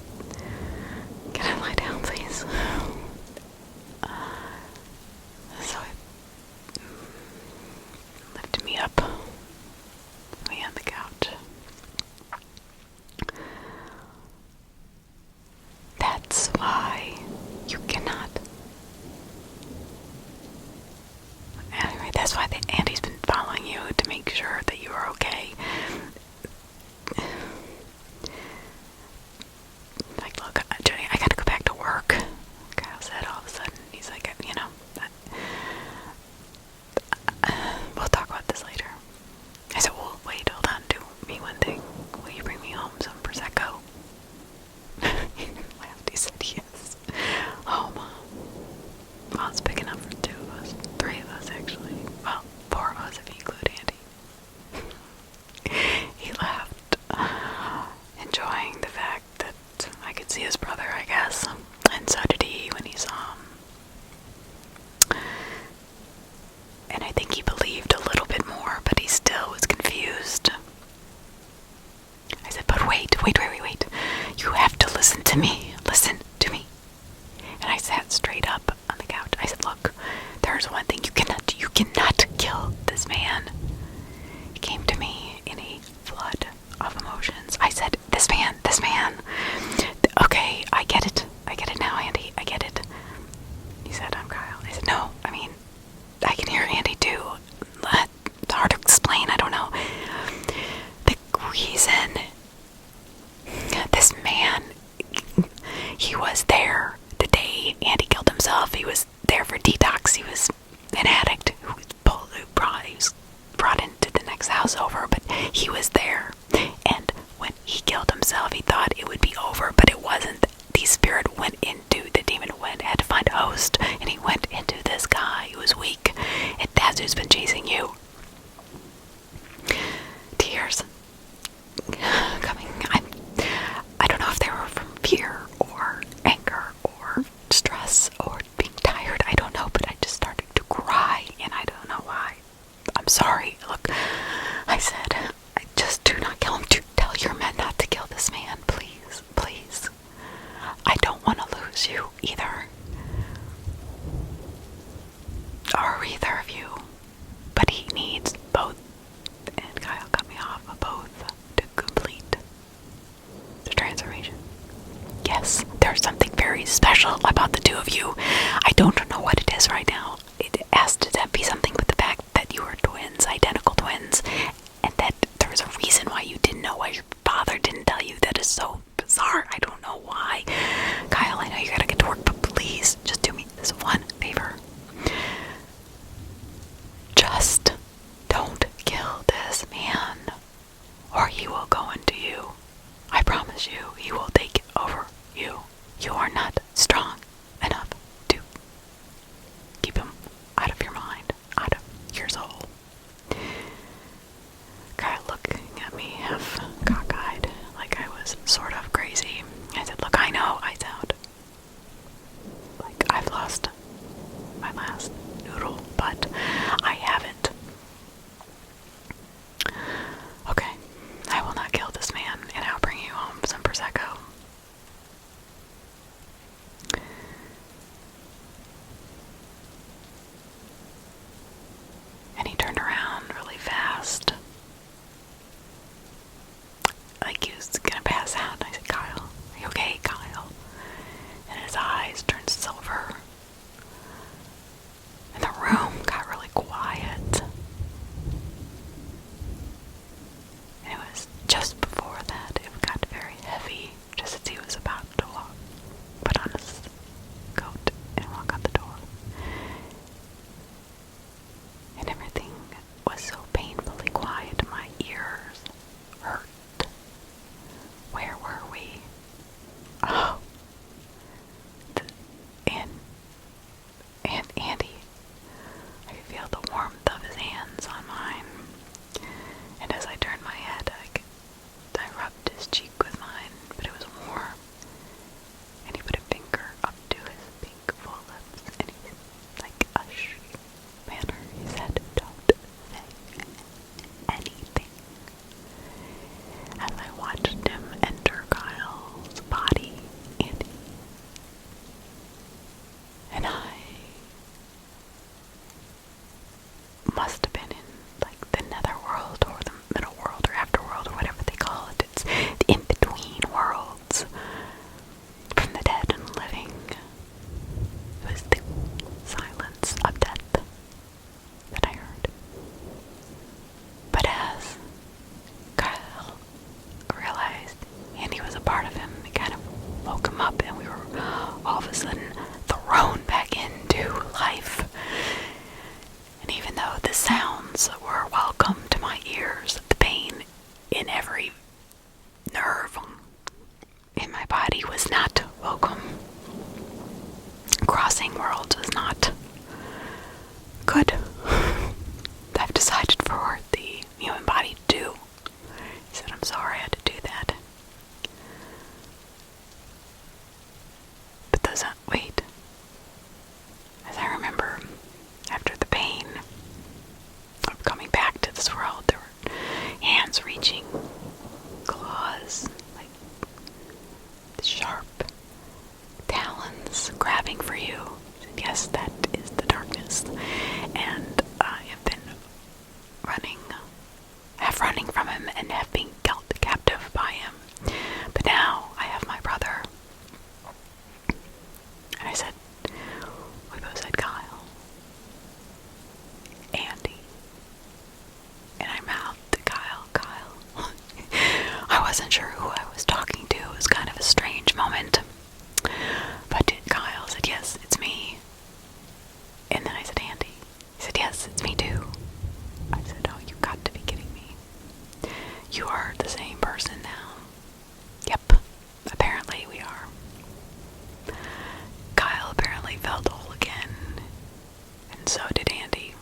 Speaker 1: Can I lie down, please? So it lifted me up. Me on the couch. That's why you cannot. Anyway, that's why Andy's been following you to make sure that you are okay. Like, look, Jenny, I gotta go back to work. Kyle said all of a sudden. He's like, you know, we'll talk about this later. I said, well, wait, hold on, do me one thing. Will you bring me home some Prosecco? He laughed, he said yes. Oh, Mom. Well, it's big enough for 2 of us. 3 of us, actually. Well, 4 of us if you include Andy. He laughed, enjoying the fact that I could see his brother, I guess. And so did he when he saw him. And I think he believed a little bit more, but he still was confused. I said, but wait. You have to listen to me. Listen to me. And I sat straight up on the couch. I said, look, there's one thing you cannot kill this man. He came to me in a flood of emotions. I said, this man. Okay, I get it now, Andy. I get it. He said, I'm Kyle. I said, no, I mean, I can hear Andy too. It's hard to explain, I don't know. The reason this man, he was there the day Andy killed himself. He was there for detox. He was an addict who was brought into the next house over, but he was there. And when he killed himself, he thought it would be over, but it wasn't. The spirit went into, the demon had to find a host, and he went into this guy who was weak, and that's who's been chasing you. Tears coming. I don't know if they were from fear or anger or stress or being tired. I don't know, but I just started to cry, and I don't know why. I'm sorry. Look, I said, I just do not kill him. Tell your men not to kill this man, please, please. I don't want to lose you either. Or either of you. But he needs both. And Kyle cut me off of both to complete the transformation. Yes, there's something very special about the 2 of you. I don't know what it is right now. It has to be something with the fact that you are twins, identical twins, and that there was a reason why you didn't know, why your father didn't tell you. That is so bizarre. I don't know why. Kyle, I know you gotta get to work, but please, just do me this one favor. Just don't kill this man, or he will go into you. I promise you, he will take over you. You are not strong enough to keep him out of your mind, out of your soul. Kyle looking at me half cockeyed, like I was sort of crazy. I said, look, I know I sound like I've lost my last noodle, but I haven't. Okay, I will not kill this man, and I'll bring you home like he was gonna pass out. And I said, Kyle, are you okay, Kyle? And his eyes turned silver. And the room got really quiet. And it was just before that it got very heavy, just as he was about to put on his coat and walk out the door. And everything was so painfully quiet, my ears hurt. Where were we? Oh, and Andy. I could feel the warmth of his hands on mine. And as I turned my head, I rubbed his cheek with mine, but it was warm. And he put a finger up to his pink full lips, and he, like a manner, he said, "Don't say anything." As I watched him enter Kyle's body, and I must have been in like the netherworld or the middle world or afterworld or whatever they call it. It's the in-between worlds from the dead and living. It was the silence of death that I heard. But as Kyle realized Andy was a part of him, it kind of woke him up, and we were all of a sudden thrown back into life. And even though the sounds were welcome to my ears, the pain in every nerve in my body was not welcome. Crossing worlds was not good. I've decided for the human body to do. He said, "I'm sorry I had to do that." But wait. As I remember, after the pain of coming back to this world, there were hands reaching, claws, like sharp talons grabbing for you. Yes, that is the darkness. And I have been half running from him and have been held captive by him. But now I have my brother. And I said, we both said, Kyle, Andy. And I mouthed to Kyle. I wasn't sure who I was talking to. It was kind of a strange moment. But Kyle said, yes, it's me. And then I said, Andy. He said, yes, it's me too. I said, oh, you got to be kidding me. You are the same person now. Yep, apparently we are. Kyle apparently felt whole again, and so did Andy.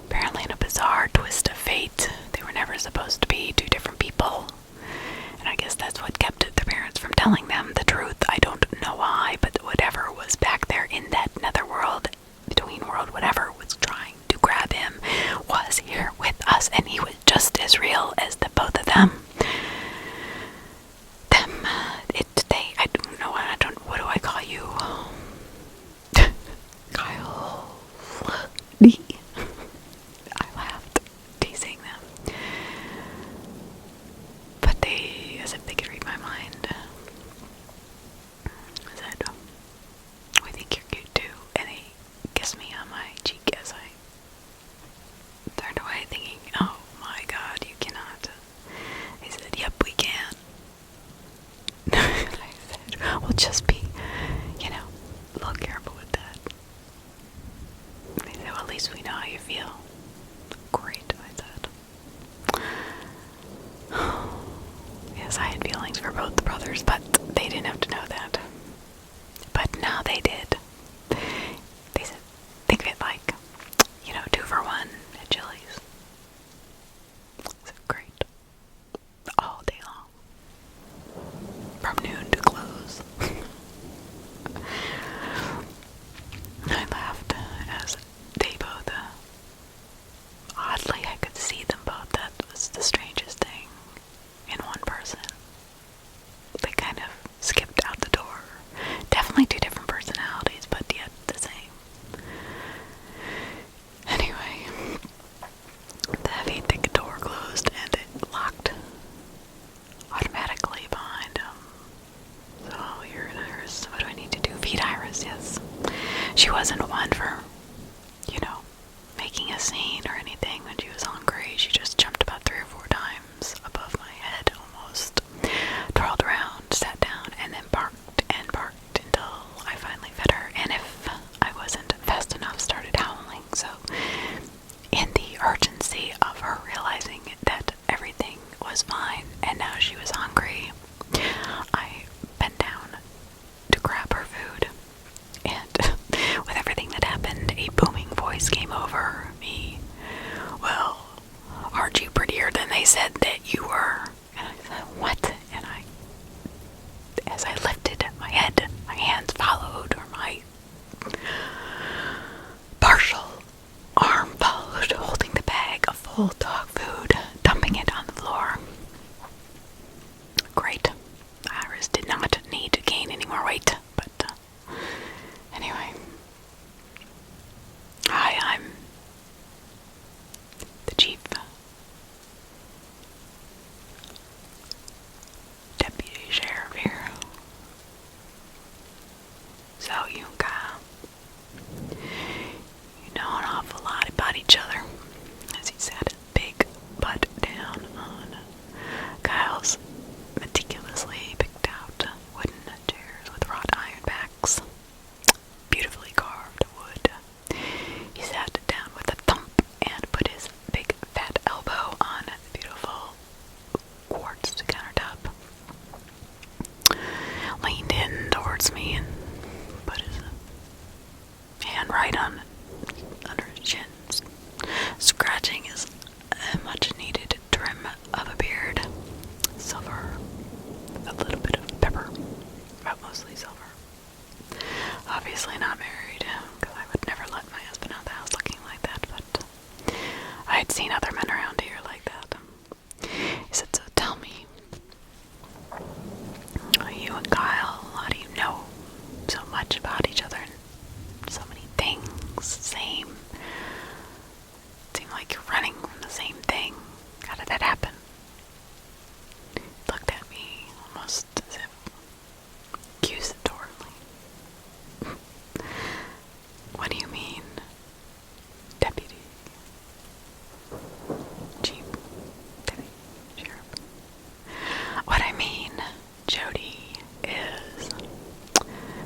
Speaker 1: Apparently in a bizarre twist of fate, they were never supposed to be two different people. And I guess that's what kept their parents from telling them the truth. I don't know why, but whatever was back there in that netherworld, between world, whatever was trying to grab him, was here with us, and he was just as real as the both of them. I don't know, what do I call you? Kyle. I laughed, teasing them. But they, as if they could read my mind, said, we think you're cute too. And they kissed me on my cheek as I turned away, thinking, oh my god, you cannot. They said, yep, we can. And I said, well, just be, a little careful with that. And they said, well, at least we know how you feel. Great, I said. Yes, I had feelings for both the brothers, but they didn't have to know that. But now they did. They said, think of it like, 2 for 1 at Chili's. So great. All day long. From noon to close. I laughed as they both, oddly I could see them both. That was the strangest thing in one person. They kind of skipped out the was fine, and now she was hungry. I bent down to grab her food, and with everything that happened, a booming voice came over me. "Well, aren't you prettier than they said that you were?" And I said, "What?" And as I lifted my head, my hands followed, or my partial arm followed, holding the bag of full dog food, dumping it on the floor. Great. Iris did not need to gain any more weight, but anyway. Hi, I'm the chief deputy sheriff here. So you know an awful lot about each other, as he sat his big butt down on Kyle's meticulously picked out wooden chairs with wrought iron backs, beautifully carved wood. He sat down with a thump and put his big fat elbow on the beautiful quartz countertop, leaned in towards me and put his hand right on under his chin, scratching his much-needed trim of a beard. Silver, a little bit of pepper, but mostly silver. Obviously not married, because I would never let my husband out of the house looking like that, but I had seen other men around here like that. He said, "So tell me, you and Kyle, how do you know so much about each other and so many things? Same. Seem like you're running from the same thing. How did that happen?" He looked at me almost as if accusatorily. "What do you mean, deputy? Chief deputy sheriff?" "What I mean, Jody, is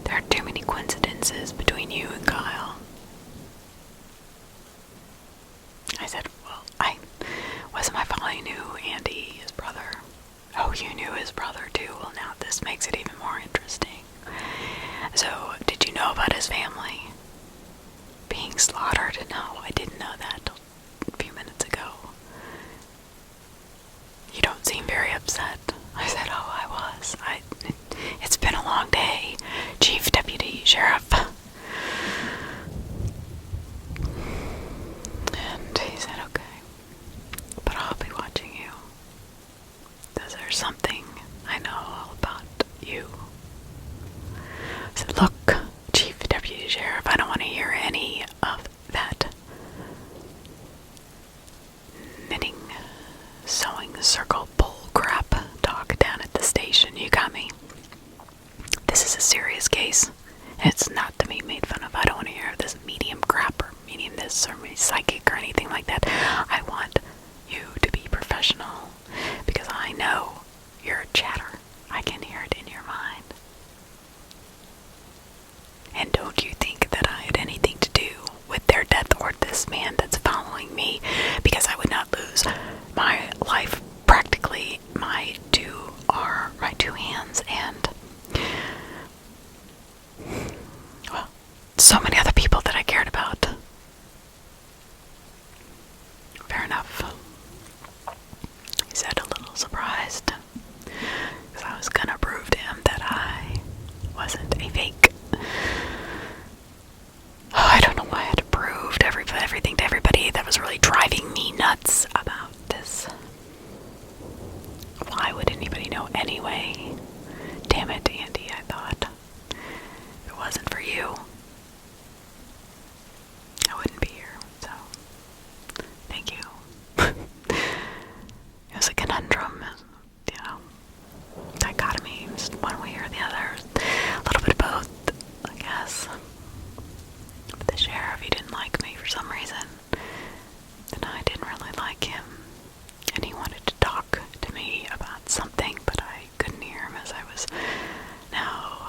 Speaker 1: there are too many coincidences between you and Kyle." I said, "Well, wasn't my father knew Andy, his brother." "Oh, you knew his brother too? Well, now this makes it even more interesting. So, did you know about his family being slaughtered?" "No, I didn't know that till a few minutes ago." "You don't seem very upset." I said, "Oh, I was. It's been a long day, Chief Deputy Sheriff." And he said, "Okay, but I'll be watching you. There's something I know all about you." I said, "Look, Chief Deputy Sheriff, I don't want to hear any of that knitting, sewing, circle, bull crap talk down at the station. You got me? This is a serious case. It's not to be made fun of. I don't want to hear this medium crap or medium this or psychic or anything like that. I want you to be professional, because I know you're a chatter. I can hear it in your mind. And don't you think that I had anything to do with their death or this man that's following me, because I would not lose my life, practically my two hands, and well, so many other people that I cared about." "Fair enough," he said, a little surprised, because I was gonna prove to him that I wasn't a fake. I don't know why I had to prove everything to everybody. That was really driving me nuts about this. Why would anybody know anyway? Damn it, Andy, I thought. If it wasn't for you, I wouldn't be here, so thank you. It was a conundrum, you know, dichotomy, just one way or the other. A little bit of both, I guess. But the sheriff, he didn't like me for some reason, and I didn't really like him. And he wanted to talk to me about something, but I couldn't hear him as I was now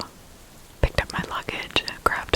Speaker 1: picked up my luggage, grabbed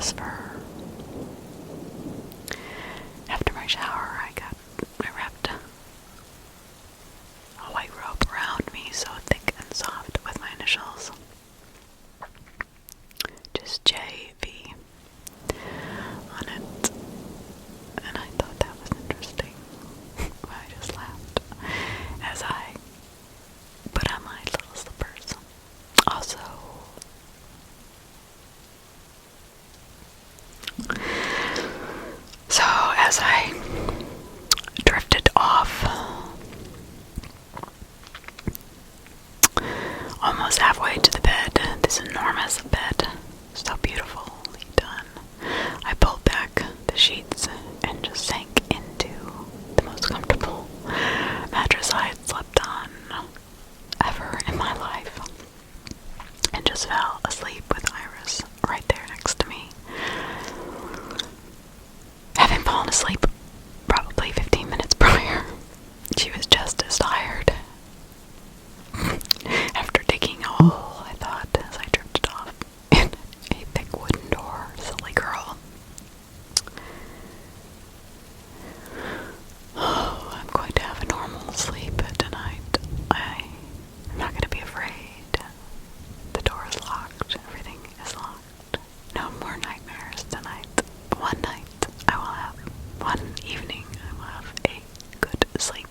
Speaker 1: just for her. After my shower, I wrapped a white robe around me, so thick and soft, with my initials. Just JV on it. And I thought that was interesting. I just laughed as I put on my little slippers. Also, so as I drifted off, almost halfway to the bed, this enormous bed, so beautifully done, I pulled back the sheets and just sank into the most comfortable mattress I had slept on ever in my life, and just fell asleep with Iris right there next to me. Having fallen asleep probably 15 minutes prior, she was just as tired. After digging a hole, I thought, as I drifted off in a thick wooden door. Silly girl. Oh, I'm going to have a normal sleep tonight. I'm not going to be afraid. The door is locked. Everything is locked. No more nightmares tonight. One night I will have, one evening I will have a good sleep.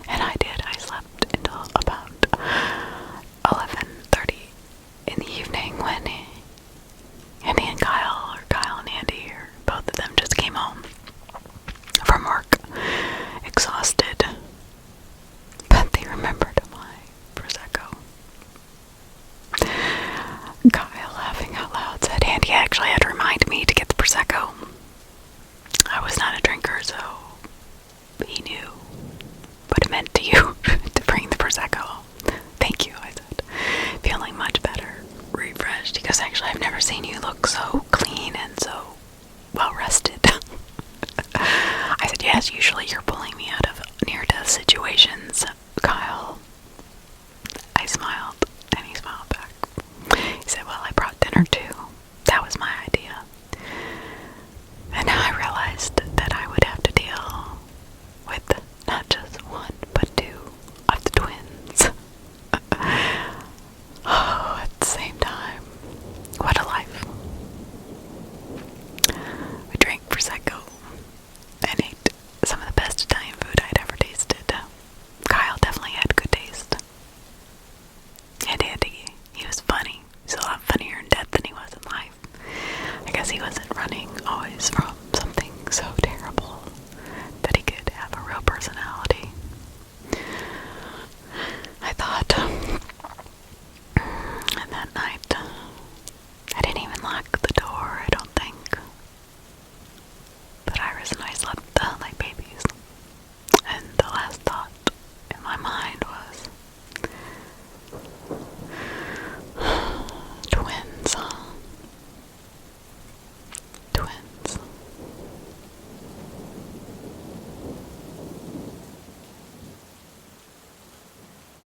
Speaker 1: And I did. I slept until about 11:30 in the evening when Andy and Kyle, or Kyle and Andy, or both of them just came home from work, exhausted, but they remembered my Prosecco. Kyle, laughing out loud, said Andy actually had to remind me to get the Prosecco. I was not a drinker, so he knew what it meant to you to bring the Prosecco. Thank you, I said, feeling much better, refreshed, because actually I've never seen you look so clean and so well rested. I said, yes, usually you're pulling me out of near-death situations, Kyle.